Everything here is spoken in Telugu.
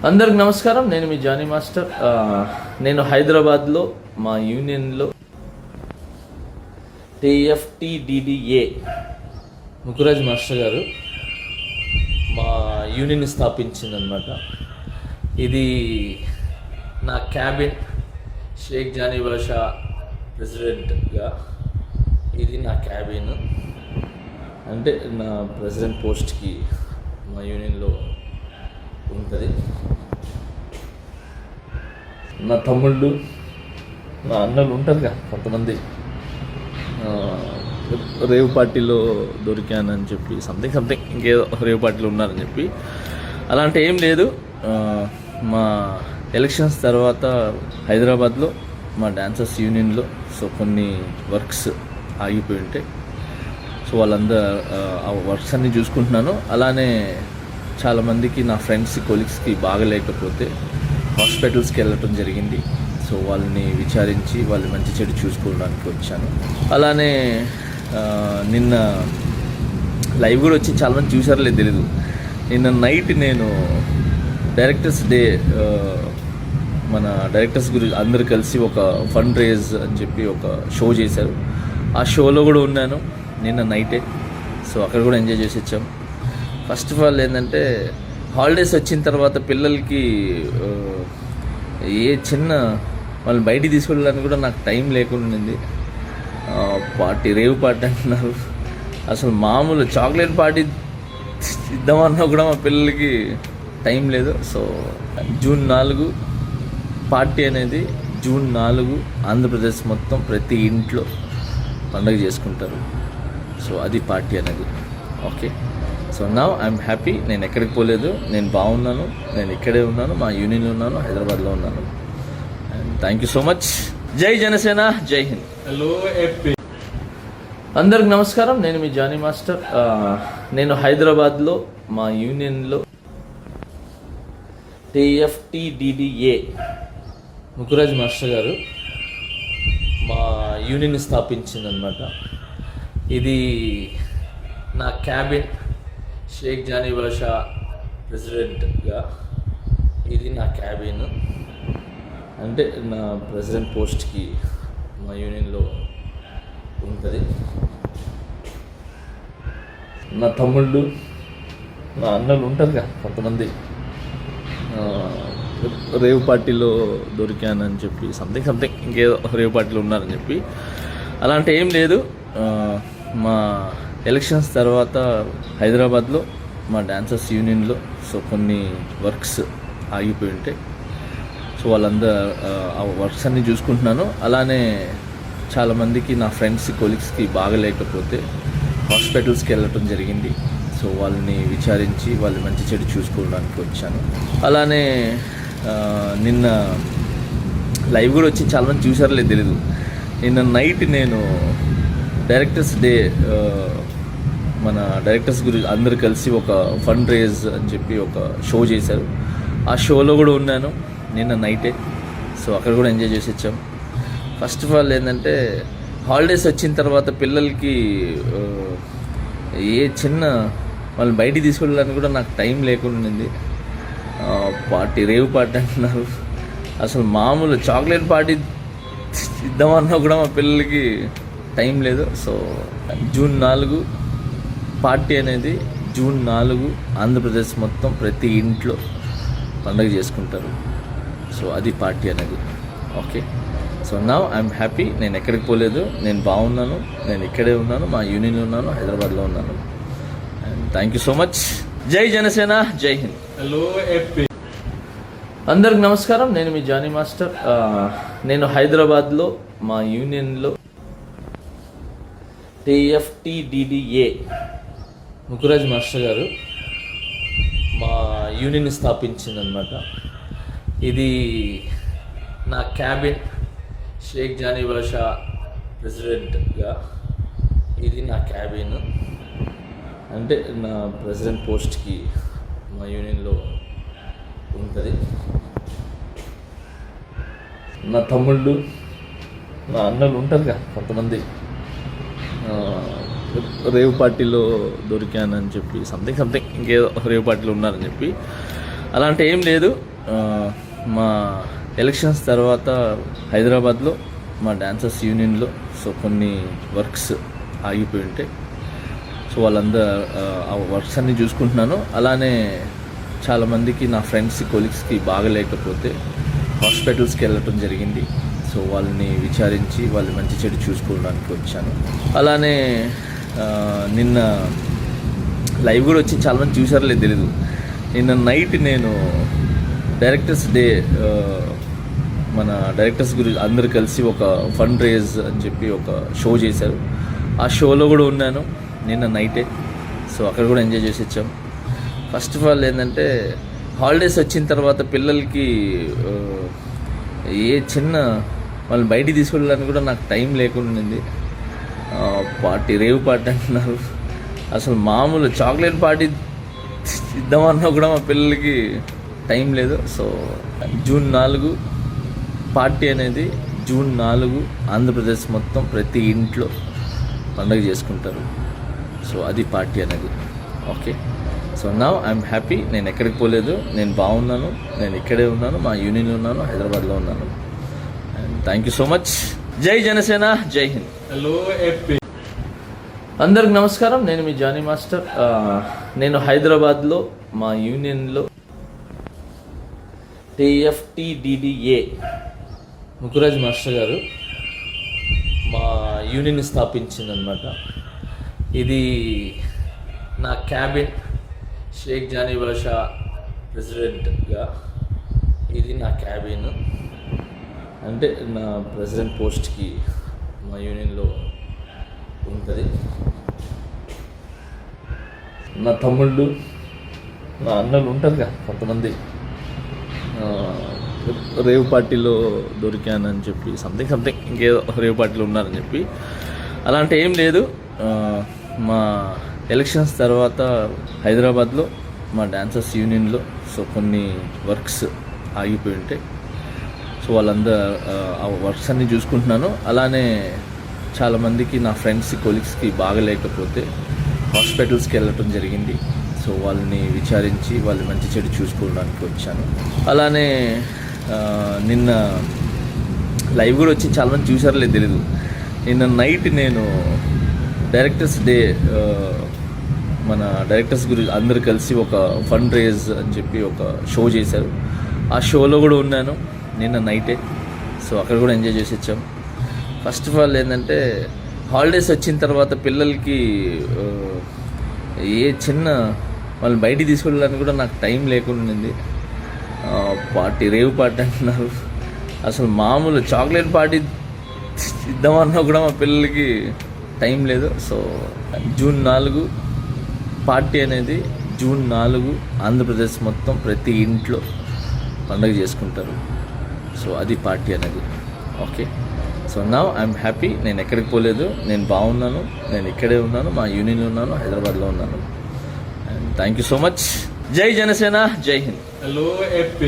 అందరికి నమస్కారం. నేను మీ జానీ మాస్టర్. నేను హైదరాబాద్లో మా యూనియన్లో TFTDDA ముకురాజ్ మాస్టర్ గారు మా యూనియన్ స్థాపించిందనమాట. ఇది నా క్యాబిన్, షేక్ జానీ బాషా ప్రెసిడెంట్గా ఇది నా క్యాబిన్. అంటే నా ప్రెసిడెంట్ పోస్ట్కి మా యూనియన్లో ఉంటుంది. నా తమ్ముళ్ళు, నా అన్నలు ఉంటారుగా కొంతమంది, రేవ్ పార్టీలో దొరికానని చెప్పి సంథింగ్ ఇంకేదో రేవ్ పార్టీలో ఉన్నారని చెప్పి అలాంటి ఏం లేదు. మా ఎలక్షన్స్ తర్వాత హైదరాబాద్లో మా డాన్సర్స్ యూనియన్లో కొన్ని వర్క్స్ ఆగిపోయి ఉంటాయి. సో వాళ్ళందరూ ఆ వర్క్స్ అన్నీ చూసుకుంటున్నాను. అలానే చాలామందికి నా ఫ్రెండ్స్, కొలీగ్స్కి బాగలేకపోతే హాస్పిటల్స్కి వెళ్ళటం జరిగింది. సో వాళ్ళని విచారించి వాళ్ళు మంచి చెడు చూసుకోవడానికి వచ్చాను. అలానే నిన్న లైవ్ కూడా వచ్చి చాలామంది చూసారో తెలీదు. నిన్న నైట్ నేను డైరెక్టర్స్ డే, మన డైరెక్టర్స్ గురించి అందరు కలిసి ఒక ఫండ్ రేజ్ అని చెప్పి ఒక షో చేశారు. ఆ షోలో కూడా ఉన్నాను నిన్న నైటే. సో అక్కడ కూడా ఎంజాయ్ చేసి వచ్చాం. ఫస్ట్ ఆఫ్ ఆల్ ఏంటంటే, హాలిడేస్ వచ్చిన తర్వాత పిల్లలకి ఏ చిన్న వాళ్ళు బయటికి తీసుకెళ్ళడానికి కూడా నాకు టైం లేకుండా ఉంది. రేవ్ పార్టీ అంటున్నారు. అసలు మామూలు చాక్లెట్ పార్టీ ఇద్దామన్నా కూడా మా పిల్లలకి టైం లేదు. సో జూన్ 4 పార్టీ అనేది, జూన్ 4 ఆంధ్రప్రదేశ్ మొత్తం ప్రతి ఇంట్లో పండుగ చేసుకుంటారు. సో అది పార్టీ అనేది. Okay, so now I'm happy. నేను ఎక్కడికి పోలేదు, నేను బాగున్నాను, నేను ఇక్కడే ఉన్నాను, మా యూనియన్లో ఉన్నాను, హైదరాబాద్లో ఉన్నాను. And thank you so much. జై జనసేన, జై హింద్. Hello AP. అందరికి నమస్కారం. నేను మీ జానీ మాస్టర్. నేను హైదరాబాద్లో మా యూనియన్లో TFTDDA ముకురాజ్ మాస్టర్ గారు మా యూనియన్ స్థాపించిందనమాట. ఇది నా క్యాబిన్, షేక్ జానీ బాషా ప్రెసిడెంట్గా ఇది నా క్యాబిన్. అంటే నా ప్రెసిడెంట్ పోస్ట్కి మా యూనియన్లో ఉంటుంది. నా తమ్ముళ్ళు, నా అన్నలు ఉంటారుగా కొంతమంది, రేవ్ పార్టీలో దొరికానని చెప్పి సంథింగ్ ఇంకేదో రేవ్ పార్టీలో ఉన్నారని చెప్పి అలాంటి ఏం లేదు. మా ఎలక్షన్స్ తర్వాత హైదరాబాద్లో మా డాన్సర్స్ యూనియన్లో కొన్ని వర్క్స్ ఆగిపోయి ఉంటాయి. సో వాళ్ళందరూ ఆ వర్క్స్ అన్నీ చూసుకుంటున్నాను. అలానే చాలామందికి నా ఫ్రెండ్స్, కొలీగ్స్కి బాగలేకపోతే హాస్పిటల్స్కి వెళ్ళటం జరిగింది. సో వాళ్ళని విచారించి వాళ్ళు మంచి చెడు చూసుకోవడానికి వచ్చాను. అలానే నిన్న లైవ్ కూడా వచ్చి చాలామంది చూసారో తెలీదు. నిన్న నైట్ నేను డైరెక్టర్స్ డే, మన డైరెక్టర్స్ గురించి అందరు కలిసి ఒక ఫండ్ రేజ్ అని చెప్పి ఒక షో చేశారు. ఆ షోలో కూడా ఉన్నాను నిన్న నైటే. సో అక్కడ కూడా ఎంజాయ్ చేసి వచ్చాం. ఫస్ట్ ఆఫ్ ఆల్ ఏంటంటే, హాలిడేస్ వచ్చిన తర్వాత పిల్లలకి ఏ చిన్న వాళ్ళు బయటికి తీసుకెళ్ళడానికి కూడా నాకు టైం లేకుండా ఉంది. రేవ్ పార్టీ అంటున్నారు. అసలు మామూలు చాక్లెట్ పార్టీ ఇద్దామన్నా కూడా మా పిల్లలకి టైం లేదు. సో జూన్ 4 పార్టీ అనేది, జూన్ 4 ఆంధ్రప్రదేశ్ మొత్తం ప్రతి ఇంట్లో పండుగ చేసుకుంటారు. సో అది పార్టీ అనేది. Okay, so now I'm happy. నేను ఎక్కడికి పోలేదు, నేను బాగున్నాను, నేను ఇక్కడే ఉన్నాను, మా యూనియన్లో ఉన్నాను, హైదరాబాద్లో ఉన్నాను. And thank you so much. జై జనసేన, జై హింద్. Hello AP. అందరికి నమస్కారం. నేను మీ జానీ మాస్టర్. నేను హైదరాబాద్లో మా యూనియన్లో TFTDDA ముకురాజ్ మాస్టర్ గారు మా యూనియన్ స్థాపించిందనమాట. ఇది నా క్యాబిన్, షేక్ జానీ బాషా ప్రెసిడెంట్గా ఇది నా క్యాబిన్. అంటే నా ప్రెసిడెంట్ పోస్ట్కి మా యూనియన్లో ఉంటుంది. నా తమ్ముళ్ళు, నా అన్నలు ఉంటారుగా కొంతమంది, రేవ్ పార్టీలో దొరికానని చెప్పి సంథింగ్ ఇంకేదో రేవ్ పార్టీలో ఉన్నారని చెప్పి అలాంటి ఏం లేదు. మా ఎలక్షన్స్ తర్వాత హైదరాబాద్లో మా డాన్సర్స్ యూనియన్లో సో కొన్ని వర్క్స్ ఆగిపోయి ఉంటాయి. సో వాళ్ళందరూ ఆ వర్క్స్ అన్నీ చూసుకుంటున్నాను. అలానే చాలామందికి నా ఫ్రెండ్స్ కొలీగ్స్కి బాగలేకపోతే హాస్పిటల్స్కి వెళ్ళటం జరిగింది. సో వాళ్ళని విచారించి వాళ్ళు మంచి చెడు చూసుకోవడానికి వచ్చాను. అలానే నిన్న లైవ్ కూడా వచ్చి చాలామంది చూసారో తెలీదు. నిన్న నైట్ నేను డైరెక్టర్స్ డే మన డైరెక్టర్స్ గురించి అందరు కలిసి ఒక ఫండ్ రేజ్ అని చెప్పి ఒక షో చేశారు. ఆ షోలో కూడా ఉన్నాను నిన్న నైటే. సో అక్కడ కూడా ఎంజాయ్ చేసి వచ్చాం. ఫస్ట్ ఆఫ్ ఆల్ ఏంటంటే హాలిడేస్ వచ్చిన తర్వాత పిల్లలకి ఏ చిన్న వాళ్ళు బయటికి తీసుకెళ్ళడానికి కూడా నాకు టైం లేకుండా ఉంది. పార్టీ రేవ్ పార్టీ అంటున్నారు. అసలు మామూలు చాక్లెట్ పార్టీ ఇద్దామన్నా కూడా మా పిల్లలకి టైం లేదు. సో జూన్ 4 పార్టీ అనేది జూన్ 4 ఆంధ్రప్రదేశ్ మొత్తం ప్రతి ఇంట్లో పండుగ చేసుకుంటారు. సో అది పార్టీ అనేది. Okay, so now I'm happy. నేను ఎక్కడికి పోలేదు, నేను బాగున్నాను, నేను ఇక్కడే ఉన్నాను, మా యూనియన్లో ఉన్నాను, హైదరాబాద్లో ఉన్నాను. And thank you so much. జై జనసేన, జై హింద్. Hello AP. అందరికి నమస్కారం. నేను మీ జానీ మాస్టర్. నేను హైదరాబాద్లో మా యూనియన్లో TFTDDA ముకురాజ్ మాస్టర్ గారు మా యూనియన్ స్థాపించిందనమాట. ఇది నా క్యాబిన్, షేక్ జానీ బాషా ప్రెసిడెంట్గా ఇది నా క్యాబిన్. అంటే నా ప్రెసిడెంట్ పోస్ట్కి మా యూనియన్లో ఉంటుంది. నా తమ్ముళ్ళు, నా అన్నలు ఉంటారు కదా కొంతమంది, రేవ్ పార్టీలో దొరికానని చెప్పి సంథింగ్ ఇంకేదో రేవ్ పార్టీలో ఉన్నారని చెప్పి. అలాంటి ఏం లేదు. మా ఎలక్షన్స్ తర్వాత హైదరాబాద్లో మా డాన్సర్స్ యూనియన్లో సో కొన్ని వర్క్స్ ఆగిపోయి ఉంటాయి. సో వాళ్ళందరూ ఆ వర్క్స్ అన్నీ చూసుకుంటున్నాను. అలానే చాలామందికి నా ఫ్రెండ్స్ కొలీగ్స్కి బాగలేకపోతే హాస్పిటల్స్కి వెళ్ళటం జరిగింది. సో వాళ్ళని విచారించి వాళ్ళు మంచి చెడు చూసుకోవడానికి వచ్చాను. అలానే నిన్న లైవ్ కూడా వచ్చి చాలామంది చూసారో తెలీదు. నిన్న నైట్ నేను డైరెక్టర్స్ డే మన డైరెక్టర్స్ గురించి అందరు కలిసి ఒక ఫండ్ రేజ్ అని చెప్పి ఒక షో చేశారు. ఆ షోలో కూడా ఉన్నాను నిన్న నైటే. సో అక్కడ కూడా ఎంజాయ్ చేసి వచ్చాం. ఫస్ట్ ఆఫ్ ఆల్ ఏంటంటే హాలిడేస్ వచ్చిన తర్వాత పిల్లలకి ఏ చిన్న వాళ్ళు బయటికి తీసుకెళ్ళడానికి కూడా నాకు టైం లేకుండా ఉంది. పార్టీ రేవ్ పార్టీ అంటున్నారు. అసలు మామూలు చాక్లెట్ పార్టీ ఇద్దామన్నా కూడా మా పిల్లలకి టైం లేదు. సో జూన్ 4 పార్టీ అనేది జూన్ 4 ఆంధ్రప్రదేశ్ మొత్తం ప్రతి ఇంట్లో పండుగ చేసుకుంటారు. సో అది పార్టీ అనేది. Okay, so now I'm happy. నేను ఎక్కడికి పోలేదు, నేను బాగున్నాను, నేను ఇక్కడే ఉన్నాను, మా యూనియన్లో ఉన్నాను, హైదరాబాద్లో ఉన్నాను. And thank you so much. జై జనసేన, జై హింద్. Hello AP.